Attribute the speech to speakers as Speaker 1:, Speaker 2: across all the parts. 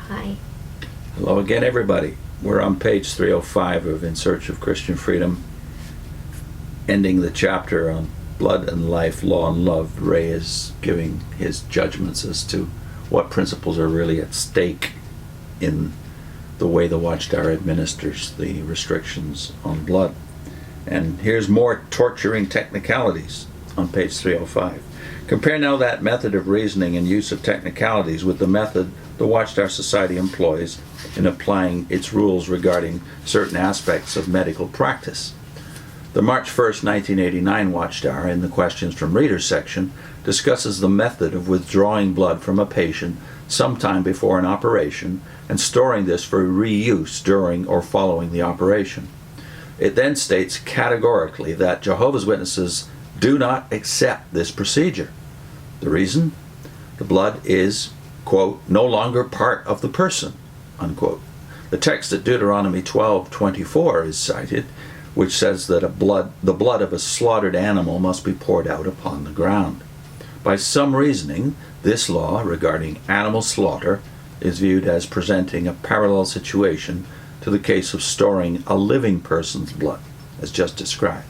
Speaker 1: Hi.
Speaker 2: Hello again, everybody. We're on page 305 of In Search of Christian Freedom, ending the chapter on blood and life, law and love. Ray is giving his judgments as to what principles are really at stake in the way the Watchtower administers the restrictions on blood. And here's more torturing technicalities on page 305. Compare now that method of reasoning and use of technicalities with the method the Watchtower Society employs in applying its rules regarding certain aspects of medical practice. The March 1st, 1989 Watchtower, in the Questions from Readers section, discusses the method of withdrawing blood from a patient sometime before an operation and storing this for reuse during or following the operation. It then states categorically that Jehovah's Witnesses do not accept this procedure. The reason? The blood is, quote, no longer part of the person, unquote. The text at Deuteronomy 12:24 is cited, which says that the blood of a slaughtered animal must be poured out upon the ground. By some reasoning, this law regarding animal slaughter is viewed as presenting a parallel situation to the case of storing a living person's blood, as just described.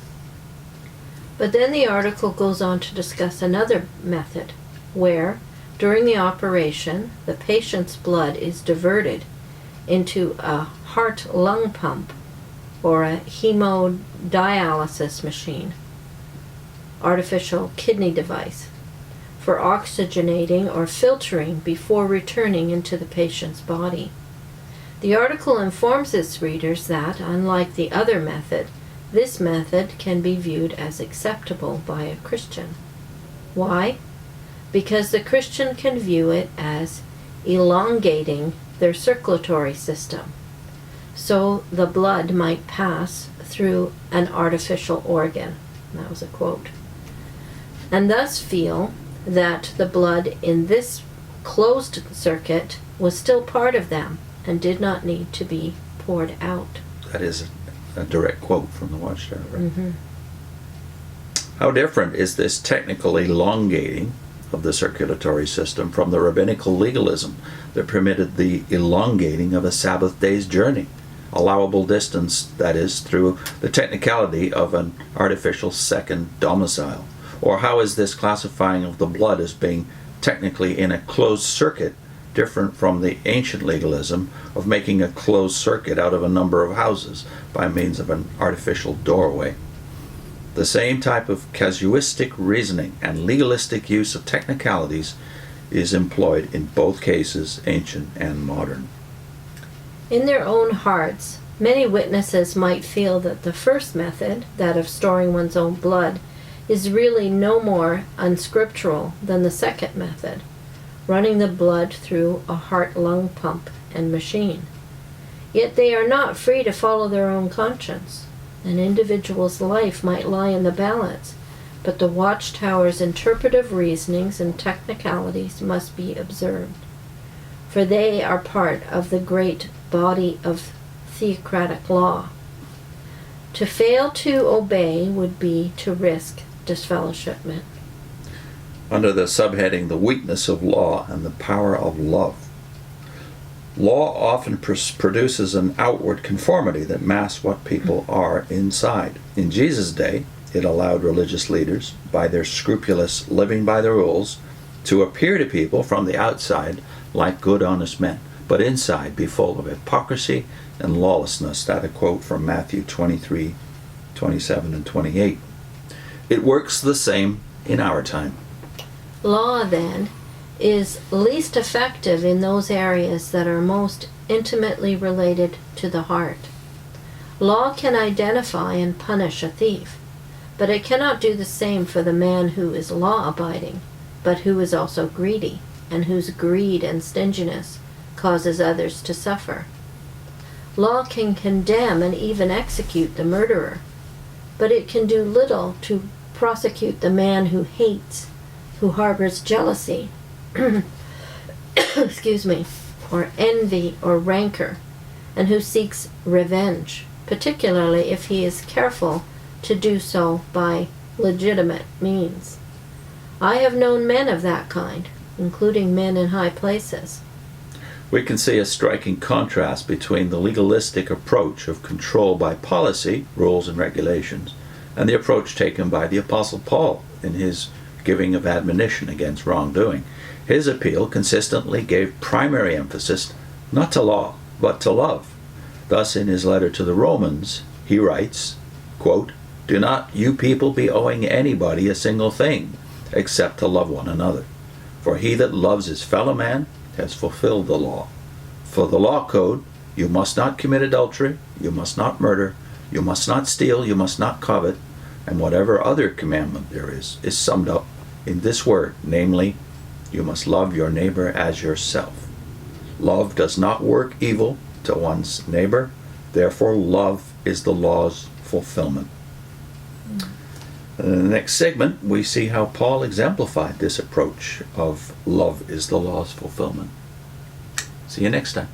Speaker 1: But then the article goes on to discuss another method, where, during the operation, the patient's blood is diverted into a heart-lung pump or a hemodialysis machine, artificial kidney device, for oxygenating or filtering before returning into the patient's body. The article informs its readers that, unlike the other method, this method can be viewed as acceptable by a Christian. Why? Because the Christian can view it as elongating their circulatory system, so the blood might pass through an artificial organ. That was a quote. And thus feel that the blood in this closed circuit was still part of them and did not need to be poured out.
Speaker 2: That is a direct quote from the Watchtower. Right?
Speaker 1: Mm-hmm.
Speaker 2: How different is this technical elongating of the circulatory system from the rabbinical legalism that permitted the elongating of a Sabbath day's journey, allowable distance, that is, through the technicality of an artificial second domicile? Or how is this classifying of the blood as being technically in a closed circuit different from the ancient legalism of making a closed circuit out of a number of houses by means of an artificial doorway? The same type of casuistic reasoning and legalistic use of technicalities is employed in both cases, ancient and modern.
Speaker 1: In their own hearts, many witnesses might feel that the first method, that of storing one's own blood, is really no more unscriptural than the second method, running the blood through a heart-lung pump and machine. Yet they are not free to follow their own conscience. An individual's life might lie in the balance, but the Watchtower's interpretive reasonings and technicalities must be observed, for they are part of the great body of Theocratic Law. To fail to obey would be to risk disfellowshipment.
Speaker 2: Under the subheading, the weakness of law and the power of love. Law often produces an outward conformity that masks what people are inside. In Jesus' day, it allowed religious leaders, by their scrupulous living by the rules, to appear to people from the outside like good, honest men, but inside be full of hypocrisy and lawlessness. That a quote from Matthew 23, 27, and 28. It works the same in our time.
Speaker 1: Law, then, is least effective in those areas that are most intimately related to the heart. Law can identify and punish a thief, but it cannot do the same for the man who is law-abiding, but who is also greedy, and whose greed and stinginess causes others to suffer. Law can condemn and even execute the murderer, but it can do little to prosecute the man who hates, who harbors jealousy, excuse me, or envy or rancor, and who seeks revenge, particularly if he is careful to do so by legitimate means. I have known men of that kind, including men in high places.
Speaker 2: We can see a striking contrast between the legalistic approach of control by policy, rules and regulations, and the approach taken by the Apostle Paul in his giving of admonition against wrongdoing. His appeal consistently gave primary emphasis not to law, but to love. Thus, in his letter to the Romans, he writes, quote, "Do not you people be owing anybody a single thing, except to love one another. For he that loves his fellow man has fulfilled the law. For the law code, you must not commit adultery, you must not murder, you must not steal, you must not covet, and whatever other commandment there is summed up in this word, namely, you must love your neighbor as yourself. Love does not work evil to one's neighbor, therefore love is the law's fulfillment." In the next segment, we see how Paul exemplified this approach of love is the law's fulfillment. See you next time.